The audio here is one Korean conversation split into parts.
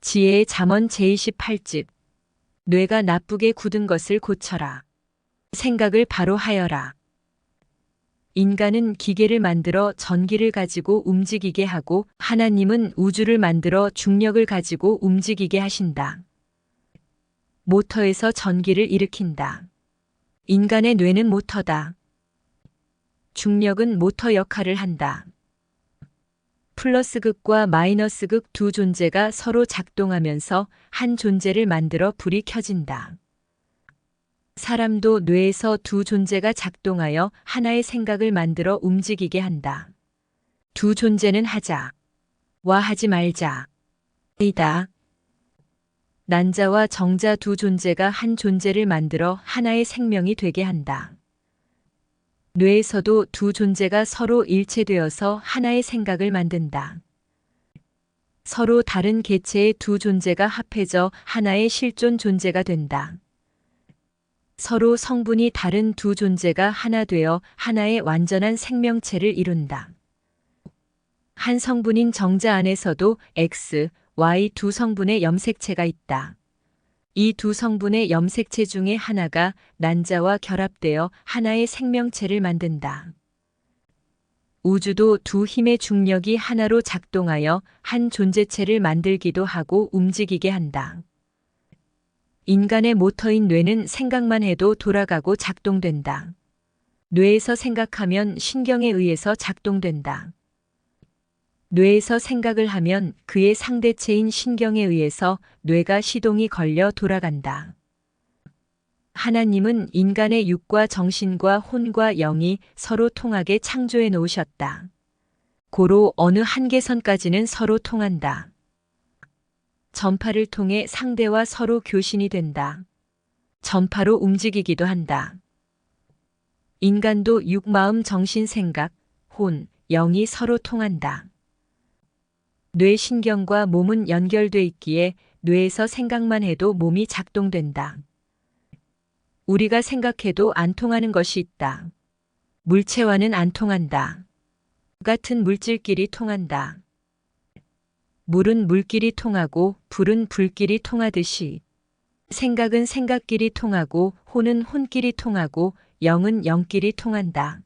지혜의 잠언 제28집. 뇌가 나쁘게 굳은 것을 고쳐라. 생각을 바로 하여라. 인간은 기계를 만들어 전기를 가지고 움직이게 하고 하나님은 우주를 만들어 중력을 가지고 움직이게 하신다. 모터에서 전기를 일으킨다. 인간의 뇌는 모터다. 중력은 모터 역할을 한다. 플러스극과 마이너스극 두 존재가 서로 작동하면서 한 존재를 만들어 불이 켜진다. 사람도 뇌에서 두 존재가 작동하여 하나의 생각을 만들어 움직이게 한다. 두 존재는 하자. 와 하지 말자. 이다. 난자와 정자 두 존재가 한 존재를 만들어 하나의 생명이 되게 한다. 뇌에서도 두 존재가 서로 일체되어서 하나의 생각을 만든다. 서로 다른 개체의 두 존재가 합해져 하나의 실존 존재가 된다. 서로 성분이 다른 두 존재가 하나 되어 하나의 완전한 생명체를 이룬다. 한 성분인 정자 안에서도 X, Y 두 성분의 염색체가 있다. 이 두 성분의 염색체 중에 하나가 난자와 결합되어 하나의 생명체를 만든다. 우주도 두 힘의 중력이 하나로 작동하여 한 존재체를 만들기도 하고 움직이게 한다. 인간의 모터인 뇌는 생각만 해도 돌아가고 작동된다. 뇌에서 생각하면 신경에 의해서 작동된다. 뇌에서 생각을 하면 그의 상대체인 신경에 의해서 뇌가 시동이 걸려 돌아간다. 하나님은 인간의 육과 정신과 혼과 영이 서로 통하게 창조해 놓으셨다. 고로 어느 한계선까지는 서로 통한다. 전파를 통해 상대와 서로 교신이 된다. 전파로 움직이기도 한다. 인간도 육, 마음, 정신, 생각, 혼, 영이 서로 통한다. 뇌 신경과 몸은 연결돼 있기에 뇌에서 생각만 해도 몸이 작동된다. 우리가 생각해도 안 통하는 것이 있다. 물체와는 안 통한다. 같은 물질끼리 통한다. 물은 물끼리 통하고 불은 불끼리 통하듯이 생각은 생각끼리 통하고 혼은 혼끼리 통하고 영은 영끼리 통한다.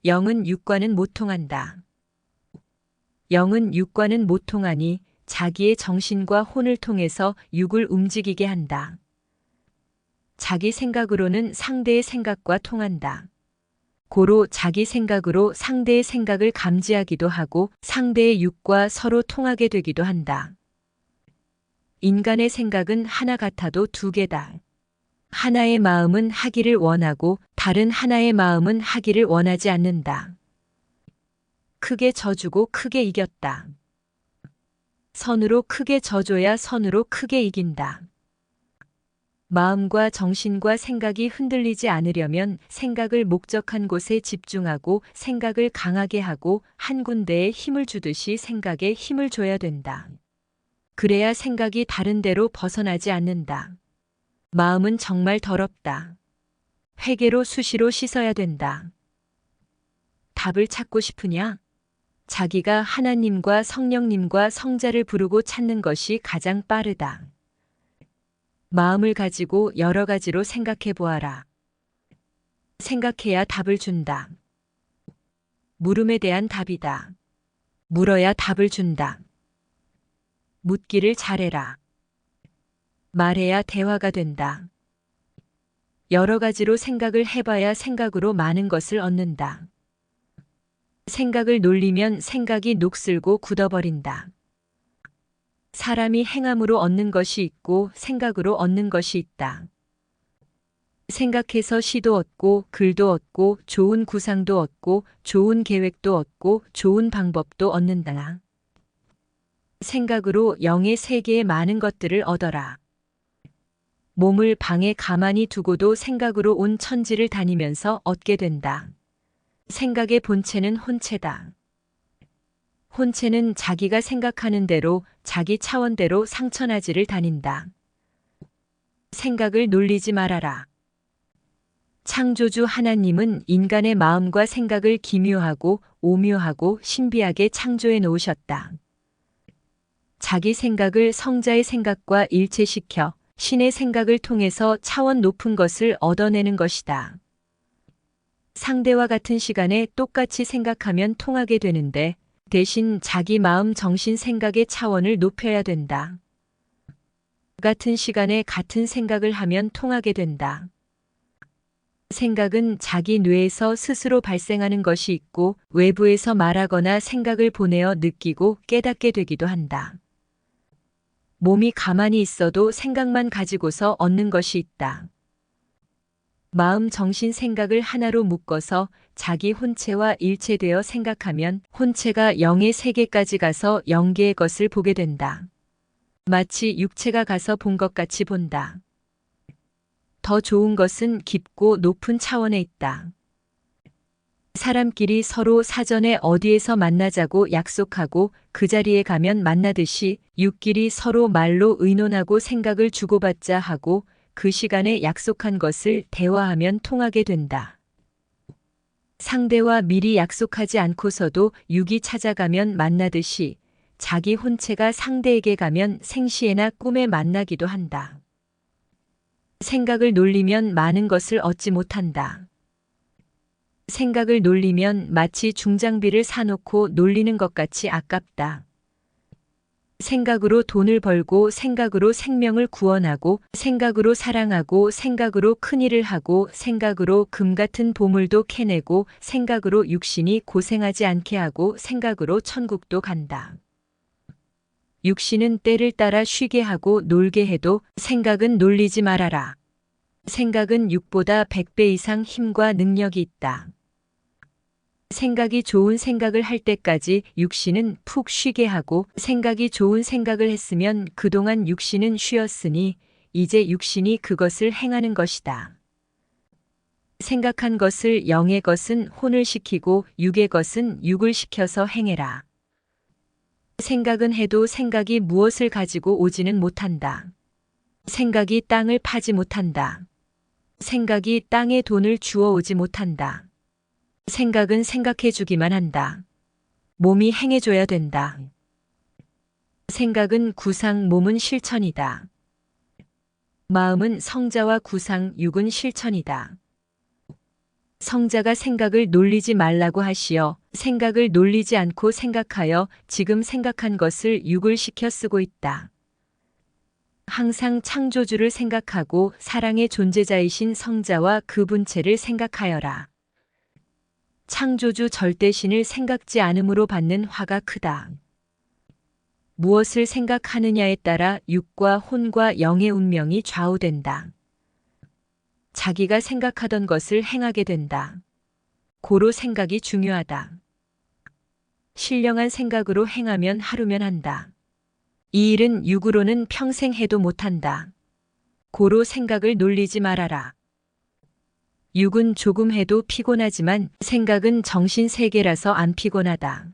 영은 육과는 못 통한다. 영은 육과는 못 통하니 자기의 정신과 혼을 통해서 육을 움직이게 한다. 자기 생각으로는 상대의 생각과 통한다. 고로 자기 생각으로 상대의 생각을 감지하기도 하고 상대의 육과 서로 통하게 되기도 한다. 인간의 생각은 하나 같아도 두 개다. 하나의 마음은 하기를 원하고 다른 하나의 마음은 하기를 원하지 않는다. 크게 져주고 크게 이겼다. 선으로 크게 져줘야 선으로 크게 이긴다. 마음과 정신과 생각이 흔들리지 않으려면 생각을 목적한 곳에 집중하고 생각을 강하게 하고 한 군데에 힘을 주듯이 생각에 힘을 줘야 된다. 그래야 생각이 다른 데로 벗어나지 않는다. 마음은 정말 더럽다. 회개로 수시로 씻어야 된다. 답을 찾고 싶으냐? 자기가 하나님과 성령님과 성자를 부르고 찾는 것이 가장 빠르다. 마음을 가지고 여러 가지로 생각해 보아라. 생각해야 답을 준다. 물음에 대한 답이다. 물어야 답을 준다. 묻기를 잘해라. 말해야 대화가 된다. 여러 가지로 생각을 해봐야 생각으로 많은 것을 얻는다. 생각을 놀리면 생각이 녹슬고 굳어버린다. 사람이 행함으로 얻는 것이 있고 생각으로 얻는 것이 있다. 생각해서 시도 얻고 글도 얻고 좋은 구상도 얻고 좋은 계획도 얻고 좋은 방법도 얻는다. 생각으로 영의 세계의 많은 것들을 얻어라. 몸을 방에 가만히 두고도 생각으로 온 천지를 다니면서 얻게 된다. 생각의 본체는 혼체다. 혼체는 자기가 생각하는 대로 자기 차원대로 상처나지를 다닌다. 생각을 놀리지 말아라. 창조주 하나님은 인간의 마음과 생각을 기묘하고 오묘하고 신비하게 창조해 놓으셨다. 자기 생각을 성자의 생각과 일체시켜 신의 생각을 통해서 차원 높은 것을 얻어내는 것이다. 상대와 같은 시간에 똑같이 생각하면 통하게 되는데 대신 자기 마음 정신 생각의 차원을 높여야 된다. 같은 시간에 같은 생각을 하면 통하게 된다. 생각은 자기 뇌에서 스스로 발생하는 것이 있고 외부에서 말하거나 생각을 보내어 느끼고 깨닫게 되기도 한다. 몸이 가만히 있어도 생각만 가지고서 얻는 것이 있다. 마음, 정신, 생각을 하나로 묶어서 자기 혼체와 일체되어 생각하면 혼체가 영의 세계까지 가서 영계의 것을 보게 된다. 마치 육체가 가서 본 것 같이 본다. 더 좋은 것은 깊고 높은 차원에 있다. 사람끼리 서로 사전에 어디에서 만나자고 약속하고 그 자리에 가면 만나듯이 육끼리 서로 말로 의논하고 생각을 주고받자 하고 그 시간에 약속한 것을 대화하면 통하게 된다. 상대와 미리 약속하지 않고서도 육이 찾아가면 만나듯이 자기 혼체가 상대에게 가면 생시에나 꿈에 만나기도 한다. 생각을 놀리면 많은 것을 얻지 못한다. 생각을 놀리면 마치 중장비를 사놓고 놀리는 것 같이 아깝다. 생각으로 돈을 벌고 생각으로 생명을 구원하고 생각으로 사랑하고 생각으로 큰일을 하고 생각으로 금 같은 보물도 캐내고 생각으로 육신이 고생하지 않게 하고 생각으로 천국도 간다. 육신은 때를 따라 쉬게 하고 놀게 해도 생각은 놀리지 말아라. 생각은 육보다 100배 이상 힘과 능력이 있다. 생각이 좋은 생각을 할 때까지 육신은 푹 쉬게 하고 생각이 좋은 생각을 했으면 그동안 육신은 쉬었으니 이제 육신이 그것을 행하는 것이다. 생각한 것을 영의 것은 혼을 시키고 육의 것은 육을 시켜서 행해라. 생각은 해도 생각이 무엇을 가지고 오지는 못한다. 생각이 땅을 파지 못한다. 생각이 땅에 돈을 주워 오지 못한다. 생각은 생각해 주기만 한다. 몸이 행해줘야 된다. 생각은 구상, 몸은 실천이다. 마음은 성자와 구상, 육은 실천이다. 성자가 생각을 놀리지 말라고 하시어 생각을 놀리지 않고 생각하여 지금 생각한 것을 육을 시켜 쓰고 있다. 항상 창조주를 생각하고 사랑의 존재자이신 성자와 그 분체를 생각하여라. 창조주 절대신을 생각지 않음으로 받는 화가 크다. 무엇을 생각하느냐에 따라 육과 혼과 영의 운명이 좌우된다. 자기가 생각하던 것을 행하게 된다. 고로 생각이 중요하다. 신령한 생각으로 행하면 하루면 한다. 이 일은 육으로는 평생 해도 못한다. 고로 생각을 놀리지 말아라. 육은 조금 해도 피곤하지만 생각은 정신 세계라서 안 피곤하다.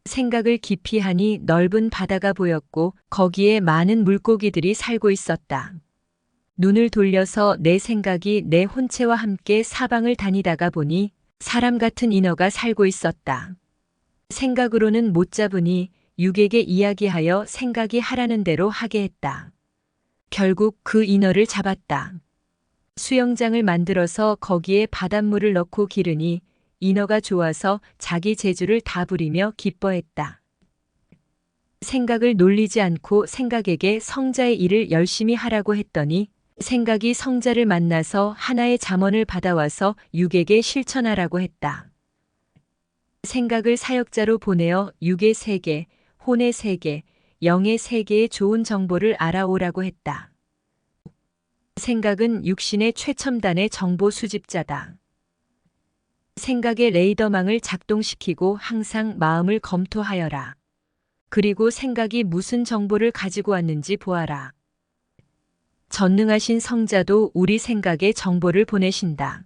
생각을 깊이 하니 넓은 바다가 보였고 거기에 많은 물고기들이 살고 있었다. 눈을 돌려서 내 생각이 내 혼체와 함께 사방을 다니다가 보니 사람 같은 인어가 살고 있었다. 생각으로는 못 잡으니 육에게 이야기하여 생각이 하라는 대로 하게 했다. 결국 그 인어를 잡았다. 수영장을 만들어서 거기에 바닷물을 넣고 기르니 인어가 좋아서 자기 재주를 다 부리며 기뻐했다. 생각을 놀리지 않고 생각에게 성자의 일을 열심히 하라고 했더니 생각이 성자를 만나서 하나의 잠언을 받아와서 육에게 실천하라고 했다. 생각을 사역자로 보내어 육의 세계, 혼의 세계, 영의 세계의 좋은 정보를 알아오라고 했다. 생각은 육신의 최첨단의 정보 수집자다. 생각의 레이더망을 작동시키고 항상 마음을 검토하여라. 그리고 생각이 무슨 정보를 가지고 왔는지 보아라. 전능하신 성자도 우리 생각에 정보를 보내신다.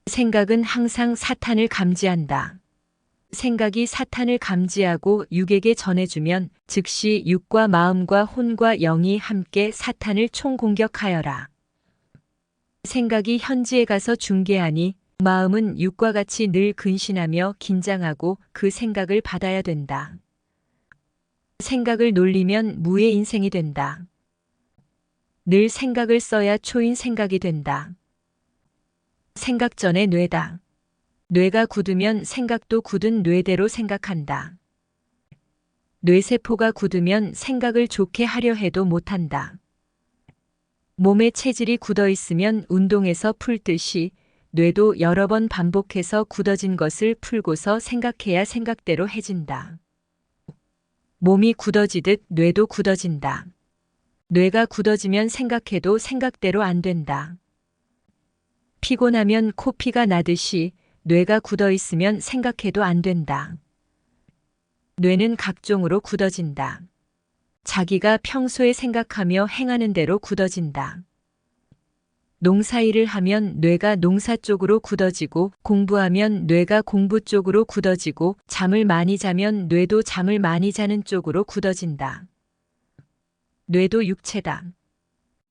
생각은 항상 사탄을 감지한다. 생각이 사탄을 감지하고 육에게 전해주면 즉시 육과 마음과 혼과 영이 함께 사탄을 총공격하여라. 생각이 현지에 가서 중계하니 마음은 육과 같이 늘 근신하며 긴장하고 그 생각을 받아야 된다. 생각을 놀리면 무의 인생이 된다. 늘 생각을 써야 초인 생각이 된다. 생각 전에 뇌다. 뇌가 굳으면 생각도 굳은 뇌대로 생각한다. 뇌세포가 굳으면 생각을 좋게 하려 해도 못한다. 몸의 체질이 굳어 있으면 운동에서 풀듯이 뇌도 여러 번 반복해서 굳어진 것을 풀고서 생각해야 생각대로 해진다. 몸이 굳어지듯 뇌도 굳어진다. 뇌가 굳어지면 생각해도 생각대로 안 된다. 피곤하면 코피가 나듯이 뇌가 굳어 있으면 생각해도 안 된다. 뇌는 각종으로 굳어진다. 자기가 평소에 생각하며 행하는 대로 굳어진다. 농사일을 하면 뇌가 농사 쪽으로 굳어지고 공부하면 뇌가 공부 쪽으로 굳어지고 잠을 많이 자면 뇌도 잠을 많이 자는 쪽으로 굳어진다. 뇌도 육체다.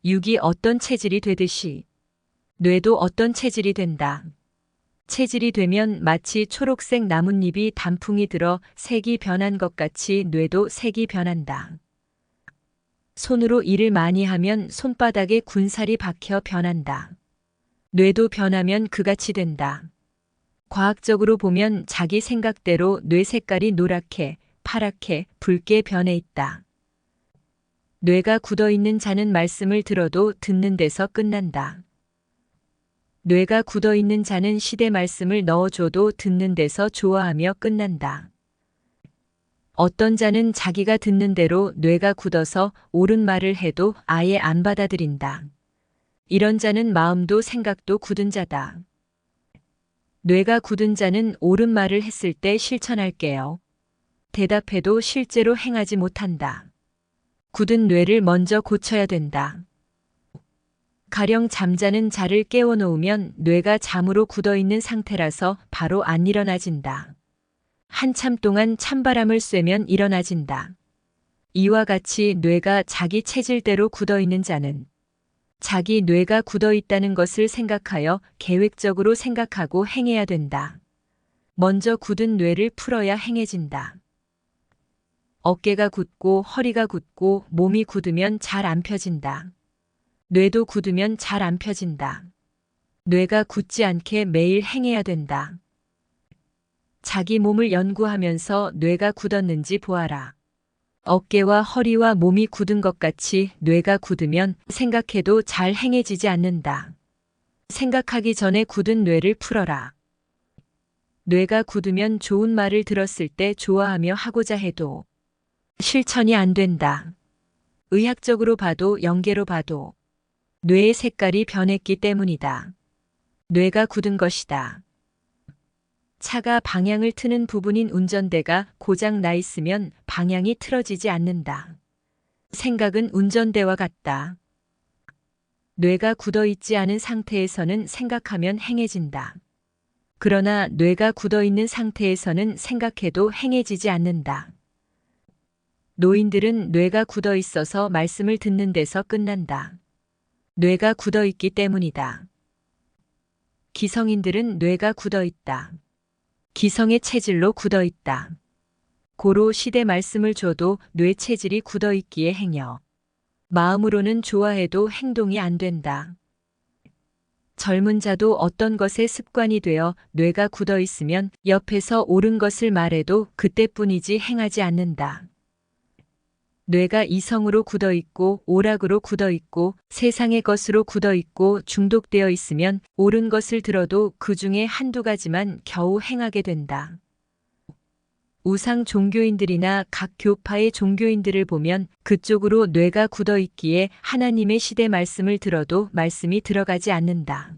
육이 어떤 체질이 되듯이 뇌도 어떤 체질이 된다. 체질이 되면 마치 초록색 나뭇잎이 단풍이 들어 색이 변한 것 같이 뇌도 색이 변한다. 손으로 일을 많이 하면 손바닥에 군살이 박혀 변한다. 뇌도 변하면 그같이 된다. 과학적으로 보면 자기 생각대로 뇌 색깔이 노랗게, 파랗게, 붉게 변해 있다. 뇌가 굳어 있는 자는 말씀을 들어도 듣는 데서 끝난다. 뇌가 굳어 있는 자는 시대 말씀을 넣어줘도 듣는 데서 좋아하며 끝난다. 어떤 자는 자기가 듣는 대로 뇌가 굳어서 옳은 말을 해도 아예 안 받아들인다. 이런 자는 마음도 생각도 굳은 자다. 뇌가 굳은 자는 옳은 말을 했을 때 실천할게요. 대답해도 실제로 행하지 못한다. 굳은 뇌를 먼저 고쳐야 된다. 가령 잠자는 자를 깨워놓으면 뇌가 잠으로 굳어있는 상태라서 바로 안 일어나진다. 한참 동안 찬바람을 쐬면 일어나진다. 이와 같이 뇌가 자기 체질대로 굳어있는 자는 자기 뇌가 굳어있다는 것을 생각하여 계획적으로 생각하고 행해야 된다. 먼저 굳은 뇌를 풀어야 행해진다. 어깨가 굳고 허리가 굳고 몸이 굳으면 잘 안 펴진다. 뇌도 굳으면 잘 안 펴진다. 뇌가 굳지 않게 매일 행해야 된다. 자기 몸을 연구하면서 뇌가 굳었는지 보아라. 어깨와 허리와 몸이 굳은 것 같이 뇌가 굳으면 생각해도 잘 행해지지 않는다. 생각하기 전에 굳은 뇌를 풀어라. 뇌가 굳으면 좋은 말을 들었을 때 좋아하며 하고자 해도 실천이 안 된다. 의학적으로 봐도 영계로 봐도 뇌의 색깔이 변했기 때문이다. 뇌가 굳은 것이다. 차가 방향을 트는 부분인 운전대가 고장 나 있으면 방향이 틀어지지 않는다. 생각은 운전대와 같다. 뇌가 굳어 있지 않은 상태에서는 생각하면 행해진다. 그러나 뇌가 굳어 있는 상태에서는 생각해도 행해지지 않는다. 노인들은 뇌가 굳어 있어서 말씀을 듣는 데서 끝난다. 뇌가 굳어 있기 때문이다. 기성인들은 뇌가 굳어 있다. 기성의 체질로 굳어 있다. 고로 시대 말씀을 줘도 뇌 체질이 굳어 있기에 행여 마음으로는 좋아해도 행동이 안 된다. 젊은 자도 어떤 것에 습관이 되어 뇌가 굳어 있으면 옆에서 옳은 것을 말해도 그때뿐이지 행하지 않는다. 뇌가 이성으로 굳어 있고 오락으로 굳어 있고 세상의 것으로 굳어 있고 중독되어 있으면 옳은 것을 들어도 그 중에 한두 가지만 겨우 행하게 된다. 우상 종교인들이나 각 교파의 종교인들을 보면 그쪽으로 뇌가 굳어 있기에 하나님의 시대 말씀을 들어도 말씀이 들어가지 않는다.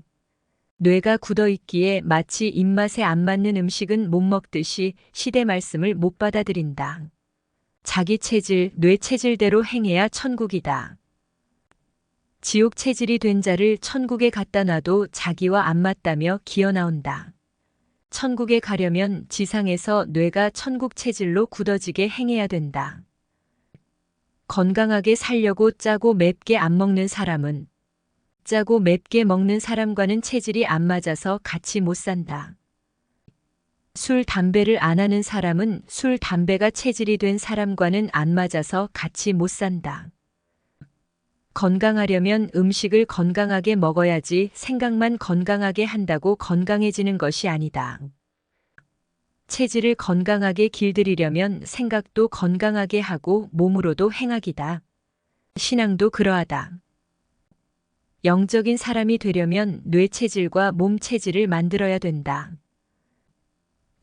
뇌가 굳어 있기에 마치 입맛에 안 맞는 음식은 못 먹듯이 시대 말씀을 못 받아들인다. 자기 체질, 뇌 체질대로 행해야 천국이다. 지옥 체질이 된 자를 천국에 갖다 놔도 자기와 안 맞다며 기어 나온다. 천국에 가려면 지상에서 뇌가 천국 체질로 굳어지게 행해야 된다. 건강하게 살려고 짜고 맵게 안 먹는 사람은 짜고 맵게 먹는 사람과는 체질이 안 맞아서 같이 못 산다. 술, 담배를 안 하는 사람은 술, 담배가 체질이 된 사람과는 안 맞아서 같이 못 산다. 건강하려면 음식을 건강하게 먹어야지 생각만 건강하게 한다고 건강해지는 것이 아니다. 체질을 건강하게 길들이려면 생각도 건강하게 하고 몸으로도 행하기다. 신앙도 그러하다. 영적인 사람이 되려면 뇌 체질과 몸 체질을 만들어야 된다.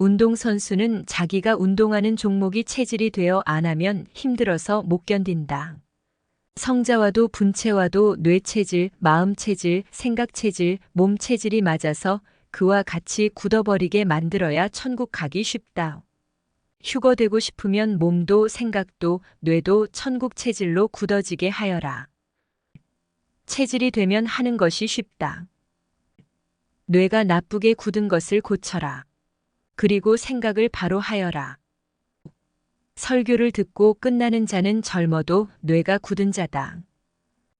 운동선수는 자기가 운동하는 종목이 체질이 되어 안 하면 힘들어서 못 견딘다. 성자와도 분체와도 뇌 체질, 마음 체질, 생각 체질, 몸 체질이 맞아서 그와 같이 굳어버리게 만들어야 천국 가기 쉽다. 휴거되고 싶으면 몸도 생각도 뇌도 천국 체질로 굳어지게 하여라. 체질이 되면 하는 것이 쉽다. 뇌가 나쁘게 굳은 것을 고쳐라. 그리고 생각을 바로 하여라. 설교를 듣고 끝나는 자는 젊어도 뇌가 굳은 자다.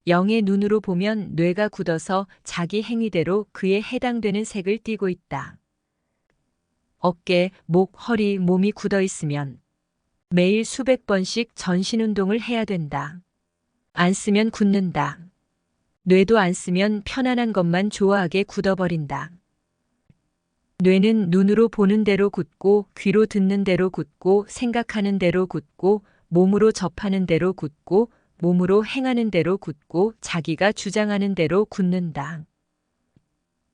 영의 눈으로 보면 뇌가 굳어서 자기 행위대로 그에 해당되는 색을 띠고 있다. 어깨, 목, 허리, 몸이 굳어 있으면 매일 수백 번씩 전신운동을 해야 된다. 안 쓰면 굳는다. 뇌도 안 쓰면 편안한 것만 좋아하게 굳어버린다. 뇌는 눈으로 보는 대로 굳고 귀로 듣는 대로 굳고 생각하는 대로 굳고 몸으로 접하는 대로 굳고 몸으로 행하는 대로 굳고 자기가 주장하는 대로 굳는다.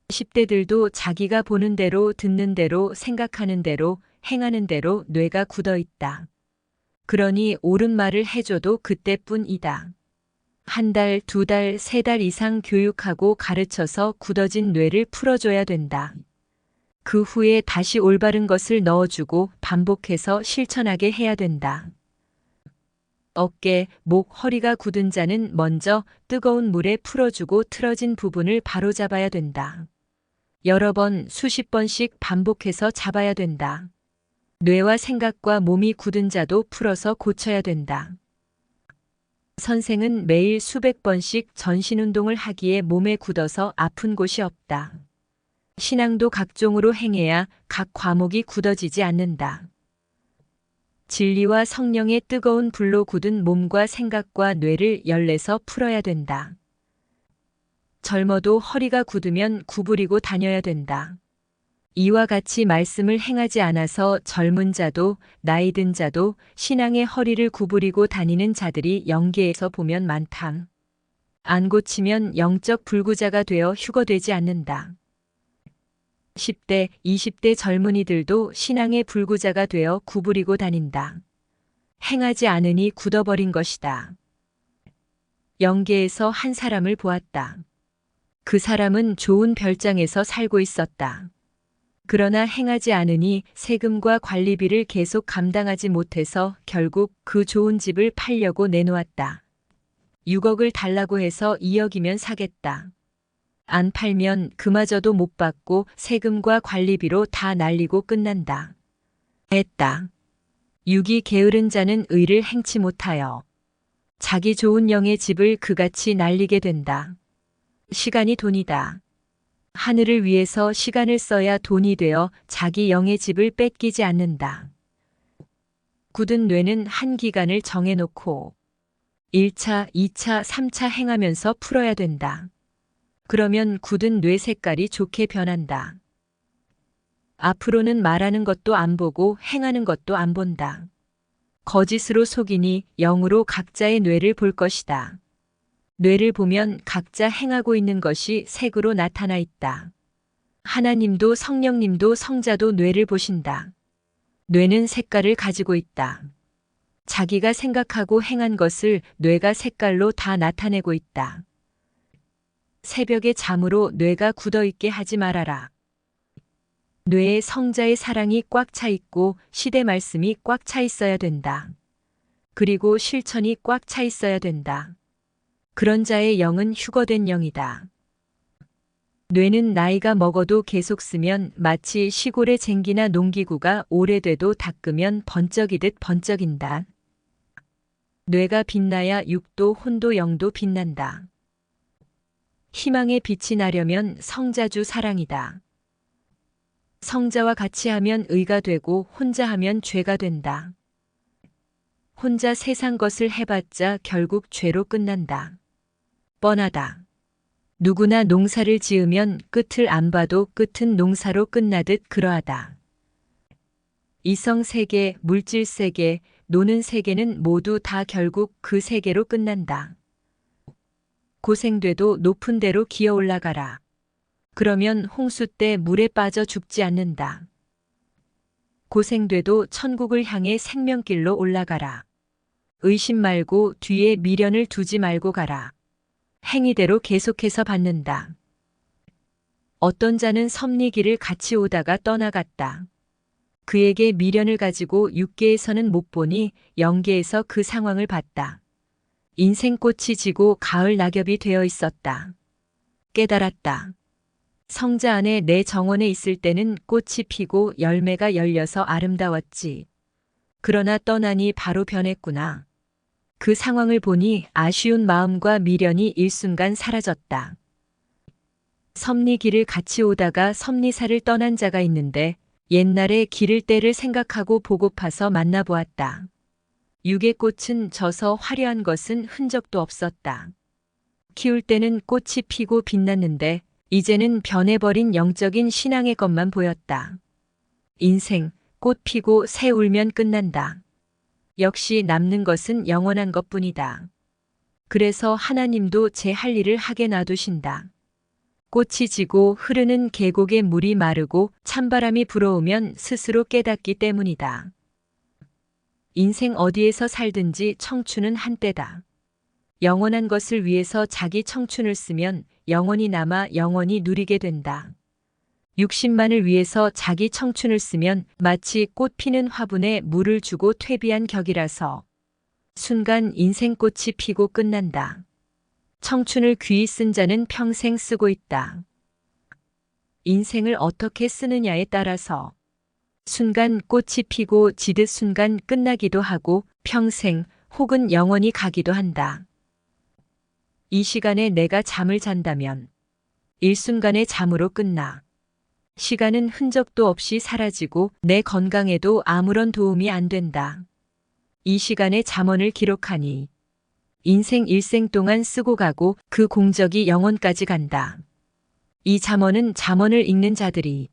10대들도 자기가 보는 대로 듣는 대로 생각하는 대로 행하는 대로 뇌가 굳어 있다. 그러니 옳은 말을 해줘도 그때뿐이다. 한 달, 두 달, 세 달 이상 교육하고 가르쳐서 굳어진 뇌를 풀어줘야 된다. 그 후에 다시 올바른 것을 넣어주고 반복해서 실천하게 해야 된다. 어깨, 목, 허리가 굳은 자는 먼저 뜨거운 물에 풀어주고 틀어진 부분을 바로잡아야 된다. 여러 번, 수십 번씩 반복해서 잡아야 된다. 뇌와 생각과 몸이 굳은 자도 풀어서 고쳐야 된다. 선생은 매일 수백 번씩 전신운동을 하기에 몸에 굳어서 아픈 곳이 없다. 신앙도 각종으로 행해야 각 과목이 굳어지지 않는다. 진리와 성령의 뜨거운 불로 굳은 몸과 생각과 뇌를 열내서 풀어야 된다. 젊어도 허리가 굳으면 구부리고 다녀야 된다. 이와 같이 말씀을 행하지 않아서 젊은 자도 나이 든 자도 신앙의 허리를 구부리고 다니는 자들이 영계에서 보면 많다. 안 고치면 영적 불구자가 되어 휴거되지 않는다. 10대, 20대 젊은이들도 신앙의 불구자가 되어 구부리고 다닌다. 행하지 않으니 굳어버린 것이다. 영계에서 한 사람을 보았다. 그 사람은 좋은 별장에서 살고 있었다. 그러나 행하지 않으니 세금과 관리비를 계속 감당하지 못해서 결국 그 좋은 집을 팔려고 내놓았다. 6억을 달라고 해서 2억이면 사겠다. 안 팔면 그마저도 못 받고 세금과 관리비로 다 날리고 끝난다. 했다. 육이 게으른 자는 의를 행치 못하여 자기 좋은 영의 집을 그같이 날리게 된다. 시간이 돈이다. 하늘을 위해서 시간을 써야 돈이 되어 자기 영의 집을 뺏기지 않는다. 굳은 뇌는 한 기간을 정해놓고 1차, 2차, 3차 행하면서 풀어야 된다. 그러면 굳은 뇌 색깔이 좋게 변한다. 앞으로는 말하는 것도 안 보고 행하는 것도 안 본다. 거짓으로 속이니 영으로 각자의 뇌를 볼 것이다. 뇌를 보면 각자 행하고 있는 것이 색으로 나타나 있다. 하나님도 성령님도 성자도 뇌를 보신다. 뇌는 색깔을 가지고 있다. 자기가 생각하고 행한 것을 뇌가 색깔로 다 나타내고 있다. 새벽에 잠으로 뇌가 굳어있게 하지 말아라. 뇌에 성자의 사랑이 꽉 차 있고 시대 말씀이 꽉 차 있어야 된다. 그리고 실천이 꽉 차 있어야 된다. 그런 자의 영은 휴거된 영이다. 뇌는 나이가 먹어도 계속 쓰면 마치 시골의 쟁기나 농기구가 오래돼도 닦으면 번쩍이듯 번쩍인다. 뇌가 빛나야 육도 혼도 영도 빛난다. 희망의 빛이 나려면 성자주 사랑이다. 성자와 같이 하면 의가 되고 혼자 하면 죄가 된다. 혼자 세상 것을 해봤자 결국 죄로 끝난다. 뻔하다. 누구나 농사를 지으면 끝을 안 봐도 끝은 농사로 끝나듯 그러하다. 이성 세계, 물질 세계, 노는 세계는 모두 다 결국 그 세계로 끝난다. 고생돼도 높은 데로 기어 올라가라. 그러면 홍수 때 물에 빠져 죽지 않는다. 고생돼도 천국을 향해 생명길로 올라가라. 의심 말고 뒤에 미련을 두지 말고 가라. 행위대로 계속해서 받는다. 어떤 자는 섭리길을 같이 오다가 떠나갔다. 그에게 미련을 가지고 육계에서는 못 보니 영계에서 그 상황을 봤다. 인생꽃이 지고 가을 낙엽이 되어 있었다. 깨달았다. 성자 안에 내 정원에 있을 때는 꽃이 피고 열매가 열려서 아름다웠지. 그러나 떠나니 바로 변했구나. 그 상황을 보니 아쉬운 마음과 미련이 일순간 사라졌다. 섭리길을 같이 오다가 섭리사를 떠난 자가 있는데 옛날에 기를 때를 생각하고 보고파서 만나보았다. 육의 꽃은 져서 화려한 것은 흔적도 없었다. 키울 때는 꽃이 피고 빛났는데 이제는 변해버린 영적인 신앙의 것만 보였다. 인생, 꽃 피고 새 울면 끝난다. 역시 남는 것은 영원한 것뿐이다. 그래서 하나님도 제 할 일을 하게 놔두신다. 꽃이 지고 흐르는 계곡의 물이 마르고 찬바람이 불어오면 스스로 깨닫기 때문이다. 인생 어디에서 살든지 청춘은 한때다. 영원한 것을 위해서 자기 청춘을 쓰면 영원히 남아 영원히 누리게 된다. 육신만을 위해서 자기 청춘을 쓰면 마치 꽃 피는 화분에 물을 주고 퇴비한 격이라서 순간 인생꽃이 피고 끝난다. 청춘을 귀히 쓴 자는 평생 쓰고 있다. 인생을 어떻게 쓰느냐에 따라서 순간 꽃이 피고 지듯 순간 끝나기도 하고 평생 혹은 영원히 가기도 한다. 이 시간에 내가 잠을 잔다면 일순간의 잠으로 끝나. 시간은 흔적도 없이 사라지고 내 건강에도 아무런 도움이 안 된다. 이 시간의 잠언을 기록하니 인생 일생 동안 쓰고 가고 그 공적이 영원까지 간다. 이 잠언은 잠언을 읽는 자들이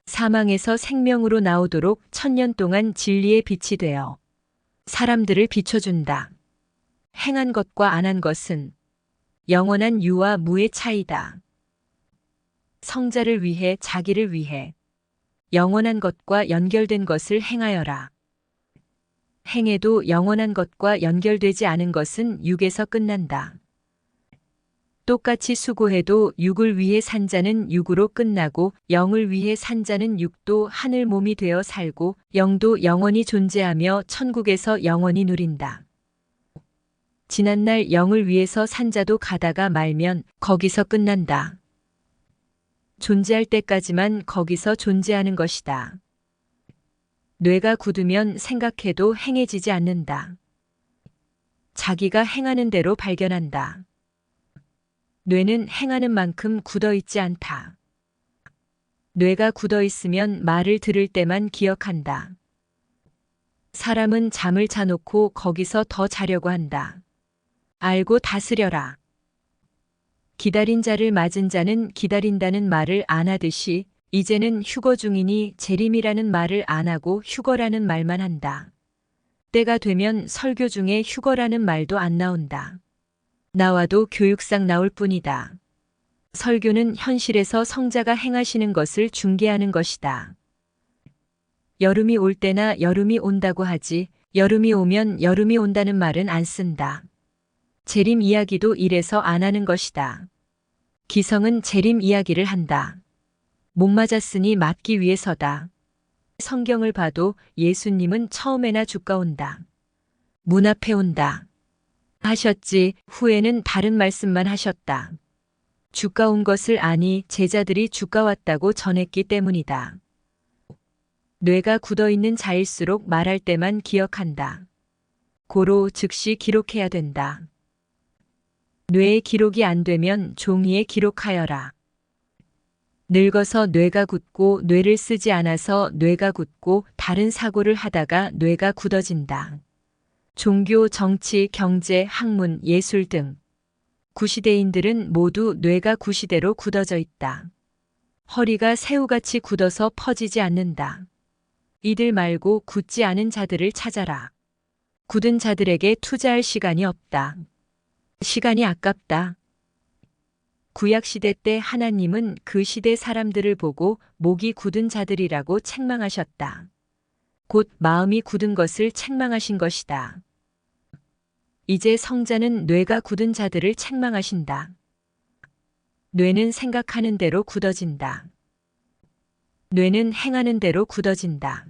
사망에서 생명으로 나오도록 1000년 동안 진리의 빛이 되어 사람들을 비춰준다. 행한 것과 안 한 것은 영원한 유와 무의 차이다. 성자를 위해 자기를 위해 영원한 것과 연결된 것을 행하여라. 행해도 영원한 것과 연결되지 않은 것은 육에서 끝난다. 똑같이 수고해도 육을 위해 산 자는 육으로 끝나고 영을 위해 산 자는 육도 하늘 몸이 되어 살고 영도 영원히 존재하며 천국에서 영원히 누린다. 지난날 영을 위해서 산 자도 가다가 말면 거기서 끝난다. 존재할 때까지만 거기서 존재하는 것이다. 뇌가 굳으면 생각해도 행해지지 않는다. 자기가 행하는 대로 발견한다. 뇌는 행하는 만큼 굳어있지 않다. 뇌가 굳어있으면 말을 들을 때만 기억한다. 사람은 잠을 자놓고 거기서 더 자려고 한다. 알고 다스려라. 기다린 자를 맞은 자는 기다린다는 말을 안 하듯이 이제는 휴거 중이니 재림이라는 말을 안 하고 휴거라는 말만 한다. 때가 되면 설교 중에 휴거라는 말도 안 나온다. 나와도 교육상 나올 뿐이다. 설교는 현실에서 성자가 행하시는 것을 중계하는 것이다. 여름이 올 때나 여름이 온다고 하지 여름이 오면 여름이 온다는 말은 안 쓴다. 재림 이야기도 이래서 안 하는 것이다. 기성은 재림 이야기를 한다. 못 맞았으니 맞기 위해서다. 성경을 봐도 예수님은 처음에나 주가 온다. 문 앞에 온다. 하셨지 후에는 다른 말씀만 하셨다. 주가 온 것을 아니 제자들이 주가 왔다고 전했기 때문이다. 뇌가 굳어있는 자일수록 말할 때만 기억한다. 고로 즉시 기록해야 된다. 뇌의 기록이 안 되면 종이에 기록하여라. 늙어서 뇌가 굳고 뇌를 쓰지 않아서 뇌가 굳고 다른 사고를 하다가 뇌가 굳어진다. 종교, 정치, 경제, 학문, 예술 등 구시대인들은 모두 뇌가 구시대로 굳어져 있다. 허리가 새우같이 굳어서 퍼지지 않는다. 이들 말고 굳지 않은 자들을 찾아라. 굳은 자들에게 투자할 시간이 없다. 시간이 아깝다. 구약시대 때 하나님은 그 시대 사람들을 보고 목이 굳은 자들이라고 책망하셨다. 곧 마음이 굳은 것을 책망하신 것이다. 이제 성자는 뇌가 굳은 자들을 책망하신다. 뇌는 생각하는 대로 굳어진다. 뇌는 행하는 대로 굳어진다.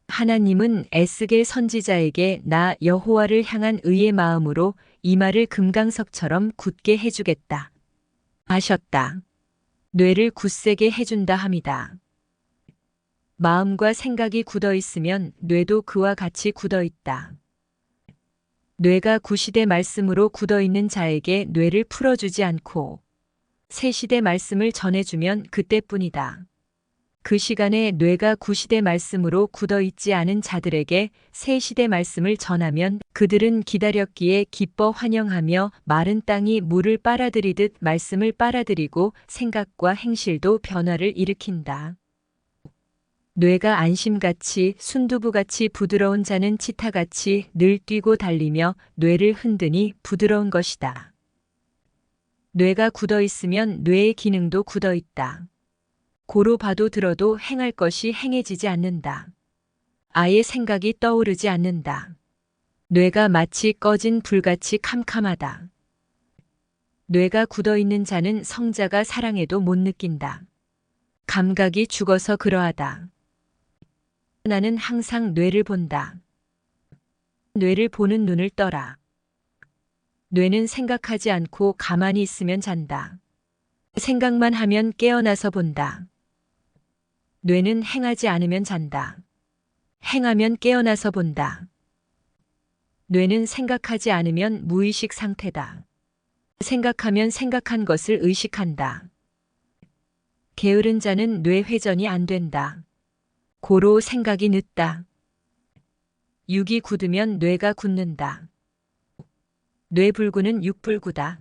하나님은 에스겔 선지자에게 나 여호와를 향한 의의 마음으로 이 말을 금강석처럼 굳게 해주겠다 하셨다. 뇌를 굳세게 해준다 함이다. 마음과 생각이 굳어 있으면 뇌도 그와 같이 굳어 있다. 뇌가 구시대 말씀으로 굳어 있는 자에게 뇌를 풀어주지 않고 새 시대 말씀을 전해주면 그때뿐이다. 그 시간에 뇌가 구시대 말씀으로 굳어 있지 않은 자들에게 새 시대 말씀을 전하면 그들은 기다렸기에 기뻐 환영하며 마른 땅이 물을 빨아들이듯 말씀을 빨아들이고 생각과 행실도 변화를 일으킨다. 뇌가 안심같이 순두부같이 부드러운 자는 치타같이 늘 뛰고 달리며 뇌를 흔드니 부드러운 것이다. 뇌가 굳어 있으면 뇌의 기능도 굳어 있다. 고로 봐도 들어도 행할 것이 행해지지 않는다. 아예 생각이 떠오르지 않는다. 뇌가 마치 꺼진 불같이 캄캄하다. 뇌가 굳어 있는 자는 성자가 사랑해도 못 느낀다. 감각이 죽어서 그러하다. 나는 항상 뇌를 본다. 뇌를 보는 눈을 떠라. 뇌는 생각하지 않고 가만히 있으면 잔다. 생각만 하면 깨어나서 본다. 뇌는 행하지 않으면 잔다. 행하면 깨어나서 본다. 뇌는 생각하지 않으면 무의식 상태다. 생각하면 생각한 것을 의식한다. 게으른 자는 뇌 회전이 안 된다. 고로 생각이 늦다. 육이 굳으면 뇌가 굳는다. 뇌불구는 육불구다.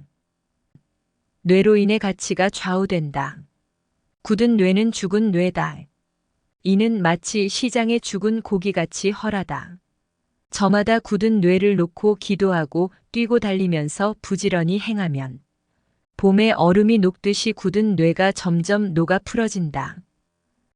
뇌로 인해 가치가 좌우된다. 굳은 뇌는 죽은 뇌다. 이는 마치 시장에 죽은 고기같이 헐하다. 저마다 굳은 뇌를 놓고 기도하고 뛰고 달리면서 부지런히 행하면 봄에 얼음이 녹듯이 굳은 뇌가 점점 녹아 풀어진다.